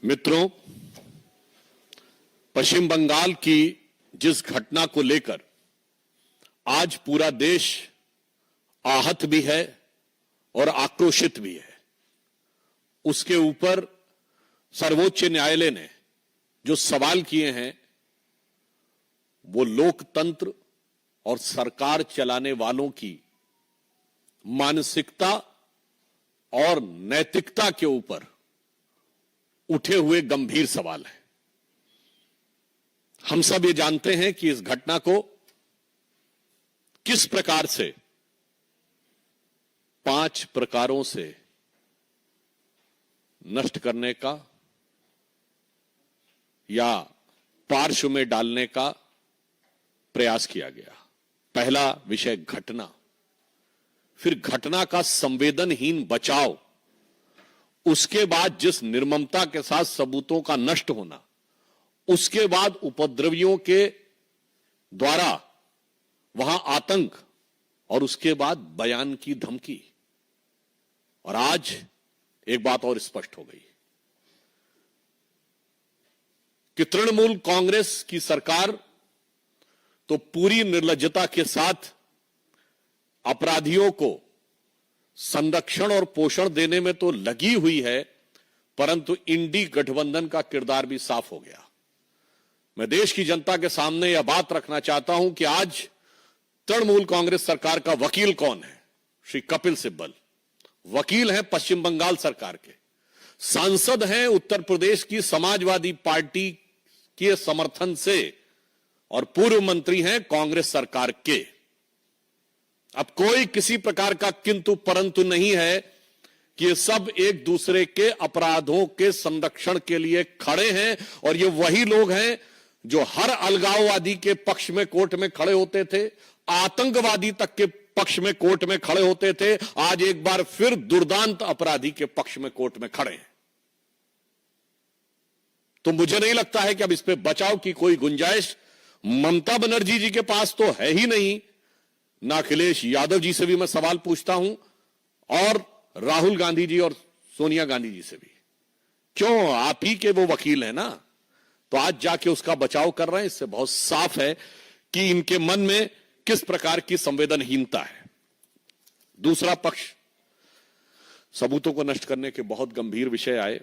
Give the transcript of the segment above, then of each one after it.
मित्रों, पश्चिम बंगाल की जिस घटना को लेकर आज पूरा देश आहत भी है और आक्रोशित भी है, उसके ऊपर सर्वोच्च न्यायालय ने जो सवाल किए हैं वो लोकतंत्र और सरकार चलाने वालों की मानसिकता और नैतिकता के ऊपर उठे हुए गंभीर सवाल है। हम सब ये जानते हैं कि इस घटना को किस प्रकार से 5 प्रकारों से नष्ट करने का या पार्श्व में डालने का प्रयास किया गया। पहला विषय घटना, फिर घटना का संवेदनहीन बचाव, उसके बाद जिस निर्ममता के साथ सबूतों का नष्ट होना, उसके बाद उपद्रवियों के द्वारा वहां आतंक और उसके बाद बयान की धमकी। और आज एक बात और स्पष्ट हो गई कि तृणमूल कांग्रेस की सरकार तो पूरी निर्लज्जता के साथ अपराधियों को संरक्षण और पोषण देने में तो लगी हुई है, परंतु इंडी गठबंधन का किरदार भी साफ हो गया। मैं देश की जनता के सामने यह बात रखना चाहता हूं कि आज तृणमूल कांग्रेस सरकार का वकील कौन है? श्री कपिल सिब्बल वकील हैं पश्चिम बंगाल सरकार के, सांसद हैं उत्तर प्रदेश की समाजवादी पार्टी के समर्थन से और पूर्व मंत्री हैं कांग्रेस सरकार के। अब कोई किसी प्रकार का किंतु परंतु नहीं है कि ये सब एक दूसरे के अपराधों के संरक्षण के लिए खड़े हैं। और ये वही लोग हैं जो हर अलगाववादी के पक्ष में कोर्ट में खड़े होते थे, आतंकवादी तक के पक्ष में कोर्ट में खड़े होते थे, आज एक बार फिर दुर्दांत अपराधी के पक्ष में कोर्ट में खड़े हैं। तो मुझे नहीं लगता है कि अब इस पे बचाव की कोई गुंजाइश ममता बनर्जी जी के पास तो है ही नहीं, ना अखिलेश यादव जी से भी मैं सवाल पूछता हूं और राहुल गांधी जी और सोनिया गांधी जी से भी। क्यों? आप ही के वो वकील हैं ना, तो आज जाके उसका बचाव कर रहे हैं। इससे बहुत साफ है कि इनके मन में किस प्रकार की संवेदनहीनता है। दूसरा पक्ष, सबूतों को नष्ट करने के बहुत गंभीर विषय आए।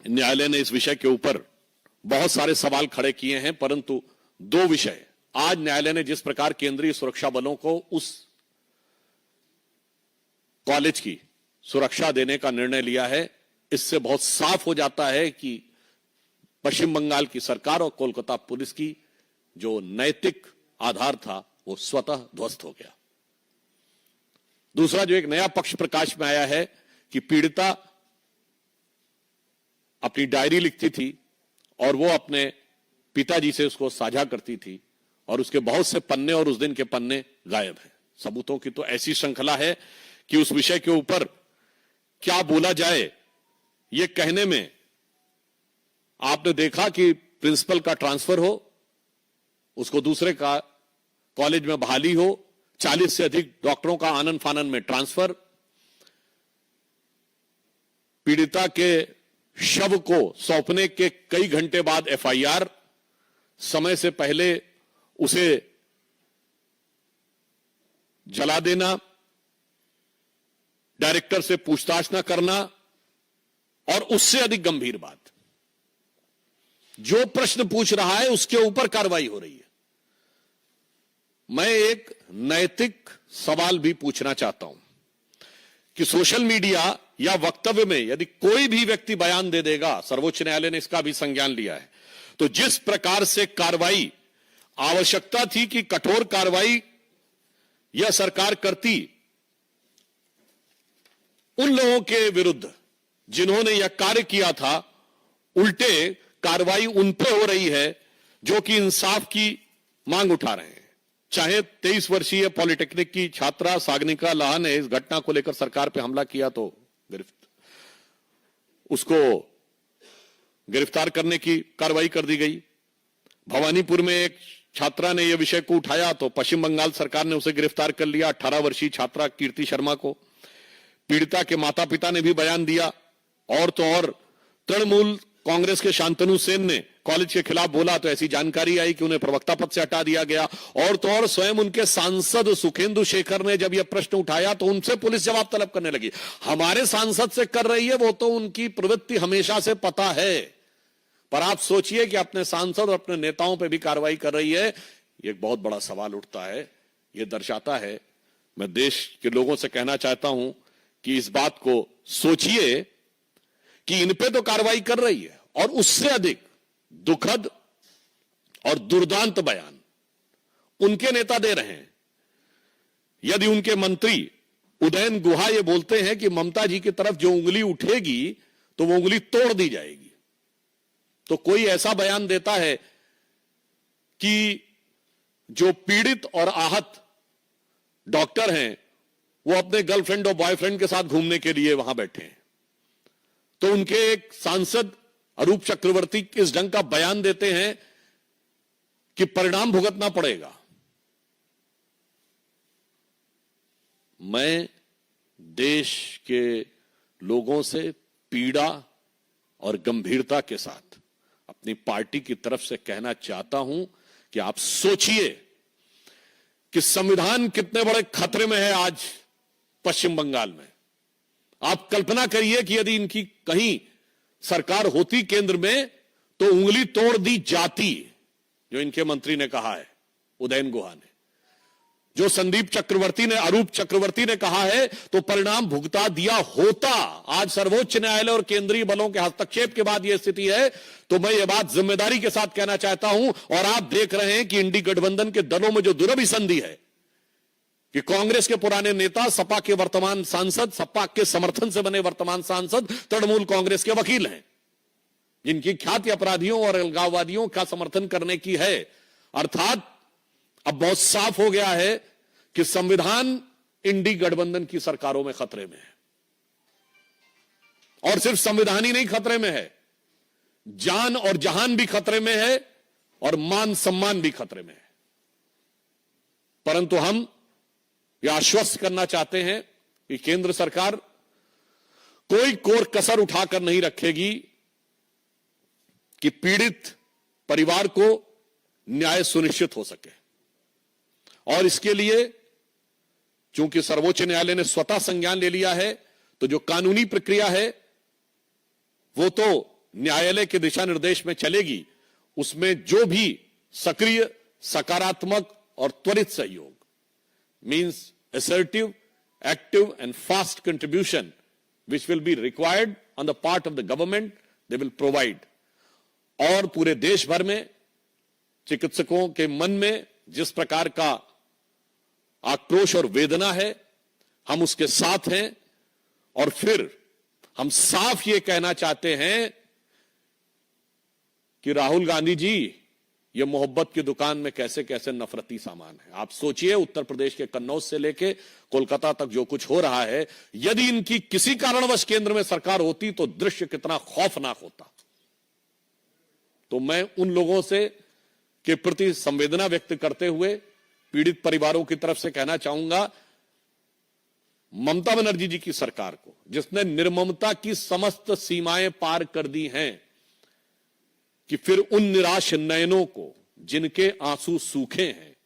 न्यायालय ने इस विषय के ऊपर बहुत सारे सवाल खड़े किए हैं, परंतु 2 विषय आज न्यायालय ने जिस प्रकार केंद्रीय सुरक्षा बलों को उस कॉलेज की सुरक्षा देने का निर्णय लिया है, इससे बहुत साफ हो जाता है कि पश्चिम बंगाल की सरकार और कोलकाता पुलिस की जो नैतिक आधार था वो स्वतः ध्वस्त हो गया। दूसरा जो एक नया पक्ष प्रकाश में आया है कि पीड़िता अपनी डायरी लिखती थी और वो अपने पिताजी से उसको साझा करती थी और उसके बहुत से पन्ने और उस दिन के पन्ने गायब हैं। सबूतों की तो ऐसी श्रृंखला है कि उस विषय के ऊपर क्या बोला जाए ये कहने में, आपने देखा कि प्रिंसिपल का ट्रांसफर हो, उसको दूसरे का कॉलेज में बहाली हो, 40 से अधिक डॉक्टरों का आनन फानन में ट्रांसफर, पीड़िता के शव को सौंपने के कई घंटे बाद एफआईआर, समय से पहले उसे जला देना, डायरेक्टर से पूछताछ न करना, और उससे अधिक गंभीर बात, जो प्रश्न पूछ रहा है उसके ऊपर कार्रवाई हो रही है। मैं एक नैतिक सवाल भी पूछना चाहता हूं कि सोशल मीडिया या वक्तव्य में यदि कोई भी व्यक्ति बयान दे देगा, सर्वोच्च न्यायालय ने इसका भी संज्ञान लिया है, तो जिस प्रकार से कार्रवाई आवश्यकता थी कि कठोर कार्रवाई यह सरकार करती उन लोगों के विरुद्ध जिन्होंने यह कार्य किया था, उल्टे कार्रवाई उन पे हो रही है जो कि इंसाफ की मांग उठा रहे हैं। चाहे 23 वर्षीय पॉलिटेक्निक की छात्रा सागनिका लाहा ने इस घटना को लेकर सरकार पे हमला किया तो उसको गिरफ्तार करने की कार्रवाई कर दी गई। भवानीपुर में एक छात्रा ने यह विषय को उठाया तो पश्चिम बंगाल सरकार ने उसे गिरफ्तार कर लिया, 18 वर्षीय छात्रा कीर्ति शर्मा को। पीड़िता के माता पिता ने भी बयान दिया। और तो और तृणमूल कांग्रेस के शांतनु सेन ने कॉलेज के खिलाफ बोला तो ऐसी जानकारी आई कि उन्हें प्रवक्ता पद से हटा दिया गया। और तो और स्वयं उनके सांसद सुखेंदु शेखर ने जब यह प्रश्न उठाया तो उनसे पुलिस जवाब तलब करने लगी। हमारे सांसद से कर रही है, वो तो उनकी प्रवृत्ति हमेशा से पता है, पर आप सोचिए कि अपने सांसद और अपने नेताओं पर भी कार्रवाई कर रही है। एक बहुत बड़ा सवाल उठता है। यह दर्शाता है, मैं देश के लोगों से कहना चाहता हूं कि इस बात को सोचिए कि इन पे तो कार्रवाई कर रही है, और उससे अधिक दुखद और दुर्दांत बयान उनके नेता दे रहे हैं। यदि उनके मंत्री उदयन गुहा ये बोलते हैं कि ममता जी की तरफ जो उंगली उठेगी तो वो उंगली तोड़ दी जाएगी, तो कोई ऐसा बयान देता है कि जो पीड़ित और आहत डॉक्टर हैं वो अपने गर्लफ्रेंड और बॉयफ्रेंड के साथ घूमने के लिए वहां बैठे हैं, तो उनके एक सांसद अरूप चक्रवर्ती इस ढंग का बयान देते हैं कि परिणाम भुगतना पड़ेगा। मैं देश के लोगों से पीड़ा और गंभीरता के साथ अपनी पार्टी की तरफ से कहना चाहता हूं कि आप सोचिए कि संविधान कितने बड़े खतरे में है आज पश्चिम बंगाल में। आप कल्पना करिए कि यदि इनकी कहीं सरकार होती केंद्र में तो उंगली तोड़ दी जाती, जो इनके मंत्री ने कहा है, उदयन गुहा ने, जो संदीप चक्रवर्ती ने, अरूप चक्रवर्ती ने कहा है, तो परिणाम भुगता दिया होता। आज सर्वोच्च न्यायालय और केंद्रीय बलों के हस्तक्षेप के बाद यह स्थिति है, तो मैं यह बात जिम्मेदारी के साथ कहना चाहता हूं। और आप देख रहे हैं कि इंडी गठबंधन के दलों में जो दुरभिसंधि है कि कांग्रेस के पुराने नेता, सपा के वर्तमान सांसद, सपा के समर्थन से बने वर्तमान सांसद तृणमूल कांग्रेस के वकील हैं, जिनकी ख्याति अपराधियों और अलगाववादियों का समर्थन करने की है। अर्थात अब बहुत साफ हो गया है कि संविधान इंडी गठबंधन की सरकारों में खतरे में है। और सिर्फ संविधान ही नहीं खतरे में है, जान और जहान भी खतरे में है और मान सम्मान भी खतरे में है। परंतु हम यह आश्वस्त करना चाहते हैं कि केंद्र सरकार कोई कोर कसर उठाकर नहीं रखेगी कि पीड़ित परिवार को न्याय सुनिश्चित हो सके। और इसके लिए चूंकि सर्वोच्च न्यायालय ने स्वतः संज्ञान ले लिया है, तो जो कानूनी प्रक्रिया है वो तो न्यायालय के दिशा निर्देश में चलेगी। उसमें जो भी सक्रिय, सकारात्मक और त्वरित सहयोग, means assertive, active and fast contribution which will be required on the part of the government, they will provide। और पूरे देश भर में चिकित्सकों के मन में जिस प्रकार का आक्रोश और वेदना है, हम उसके साथ हैं। और फिर हम साफ ये कहना चाहते हैं कि राहुल गांधी जी, ये मोहब्बत की दुकान में कैसे कैसे नफरती सामान है। आप सोचिए, उत्तर प्रदेश के कन्नौज से लेके कोलकाता तक जो कुछ हो रहा है, यदि इनकी किसी कारणवश केंद्र में सरकार होती तो दृश्य कितना खौफनाक होता। तो मैं उन लोगों से के प्रति संवेदना व्यक्त करते हुए पीड़ित परिवारों की तरफ से कहना चाहूंगा, ममता बनर्जी जी की सरकार को, जिसने निर्ममता की समस्त सीमाएं पार कर दी हैं, कि फिर उन निराश नयनों को जिनके आंसू सूखे हैं,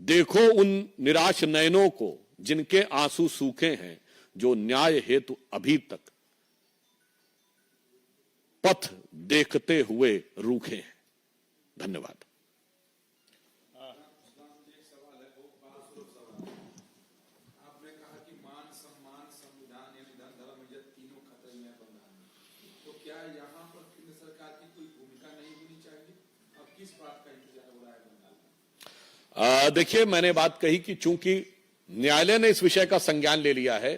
देखो उन निराश नयनों को जिनके आंसू सूखे हैं, जो न्याय हेतु अभी तक पथ देखते हुए रूखे हैं। धन्यवाद। आपने कहा कि मान सम्मान, संविधान यानी धन, धर्म, इज्जत तीनों खतरे में है बंगाल में, तो क्या यहाँ पर केंद्र सरकार की कोई भूमिका नहीं होनी चाहिए? अब किस बात का इंतजार हो रहा है बंगाल में? देखिए, मैंने बात कही कि चूंकि न्यायालय ने इस विषय का संज्ञान ले लिया है,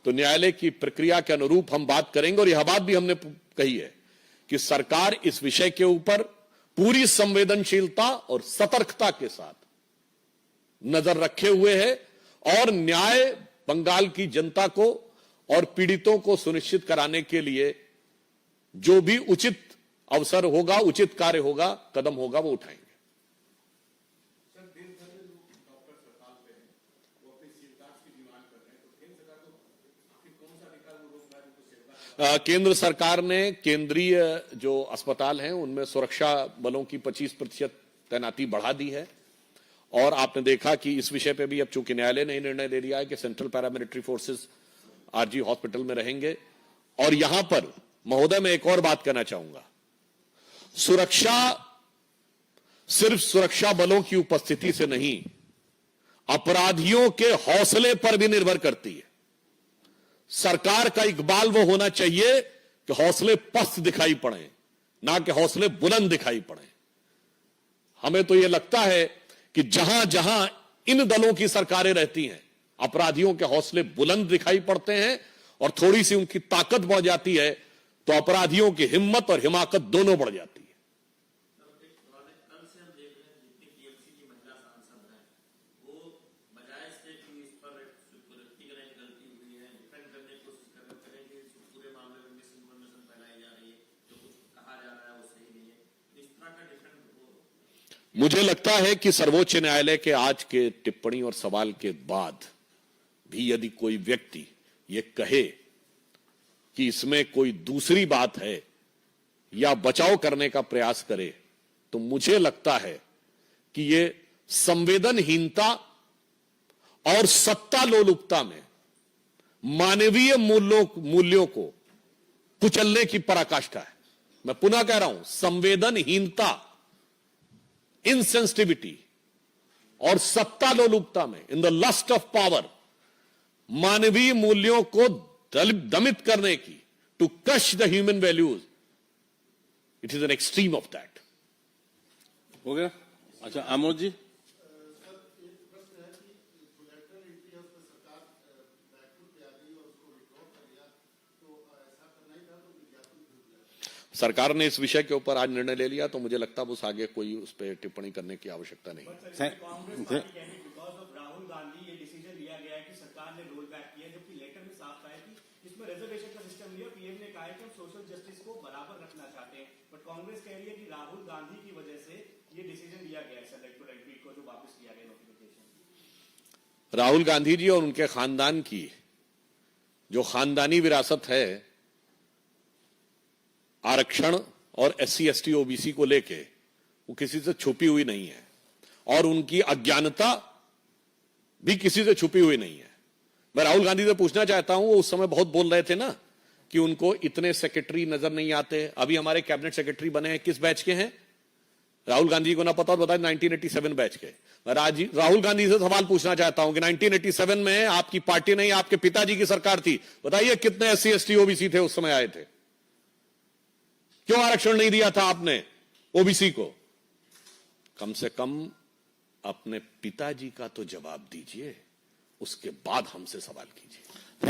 तो न्यायालय की प्रक्रिया के अनुरूप हम बात करेंगे। और यह बात भी हमने कही है कि सरकार इस विषय के ऊपर पूरी संवेदनशीलता और सतर्कता के साथ नजर रखे हुए है, और न्याय बंगाल की जनता को और पीड़ितों को सुनिश्चित कराने के लिए जो भी उचित अवसर होगा, उचित कार्य होगा, कदम होगा, वो उठाएंगे। केंद्र सरकार ने केंद्रीय जो अस्पताल हैं उनमें सुरक्षा बलों की 25% तैनाती बढ़ा दी है। और आपने देखा कि इस विषय पे भी अब चूंकि न्यायालय ने निर्णय ले लिया है कि central paramilitary forces RG hospital में रहेंगे। और यहां पर महोदय मैं एक और बात कहना चाहूंगा, सुरक्षा सिर्फ सुरक्षा बलों की उपस्थिति से नहीं, अपराधियों के हौसले पर भी निर्भर करती है। सरकार का इकबाल वो होना चाहिए कि हौसले पस्त दिखाई पड़े, ना कि हौसले बुलंद दिखाई पड़े। हमें तो यह लगता है कि जहां जहां इन दलों की सरकारें रहती हैं, अपराधियों के हौसले बुलंद दिखाई पड़ते हैं और थोड़ी सी उनकी ताकत बढ़ जाती है तो अपराधियों की हिम्मत और हिमाकत दोनों बढ़ जाती है। कल से हम देख रहे हैं जितनी टीएमसी की महिला सांसद हैं वो बजाय इसके कि इस पर व्यक्तिगत गलती हुई है डिफेंड करने की कोशिश कर रहे हैं कि पूरे मामले में मिस इन्फॉर्मेशन फैलाई जा रही है, जो कुछ कहा जा रहा है वो सही नहीं है, इस तरह का डिफेंड मुझे लगता है कि सर्वोच्च न्यायालय के आज के टिप्पणी और सवाल के बाद भी यदि कोई व्यक्ति ये कहे कि इसमें कोई दूसरी बात है या बचाव करने का प्रयास करे, तो मुझे लगता है कि ये संवेदनहीनता और सत्ता लोलुपता में मानवीय मूल्यों को कुचलने की पराकाष्ठा है। मैं पुनः कह रहा हूं, संवेदनहीनता, इनसेंसिटिविटी और सत्ता लोलुपता में, in the lust of power, मानवीय मूल्यों को दमित करने की, to crush the human values, it is an extreme of that. हो गया? अच्छा, आमोद जी। सरकार ने इस विषय के ऊपर आज निर्णय ले लिया तो मुझे लगता है उस आगे कोई उस पर टिप्पणी करने की आवश्यकता नहीं। राहुल गांधी ये डिसीजन लिया गया है कि सरकार ने रोल बैक किया, जबकि लेटर में साफ था कि इसमें रिजर्वेशन का सिस्टम लिया। पीएम ने कहा है कि हम सोशल जस्टिस को बराबर रखना चाहते हैं, बट कांग्रेस कह रही है कि राहुल गांधी की वजह से ये डिसीजन लिया गया है इलेक्टोरल एंट्री को जो वापस किया गया नोटिफिकेशन। राहुल गांधी जी और उनके खानदान की जो खानदानी विरासत है आरक्षण और एससी एसटी ओबीसी को लेके, वो किसी से छुपी हुई नहीं है और उनकी अज्ञानता भी किसी से छुपी हुई नहीं है। मैं राहुल गांधी से पूछना चाहता हूं, वो उस समय बहुत बोल रहे थे ना कि उनको इतने सेक्रेटरी नजर नहीं आते। अभी हमारे कैबिनेट सेक्रेटरी बने हैं, किस बैच के हैं? राहुल गांधी को ना पता और बताए 1987 बैच के। मैं राहुल गांधी से सवाल पूछना चाहता हूं कि 1987 में आपकी पार्टी नहीं, आपके पिताजी की सरकार थी, बताइए कितने एससी एसटी ओबीसी थे उस समय आए थे? क्यों आरक्षण नहीं दिया था आपने ओबीसी को? कम से कम अपने पिताजी का तो जवाब दीजिए, उसके बाद हमसे सवाल कीजिए।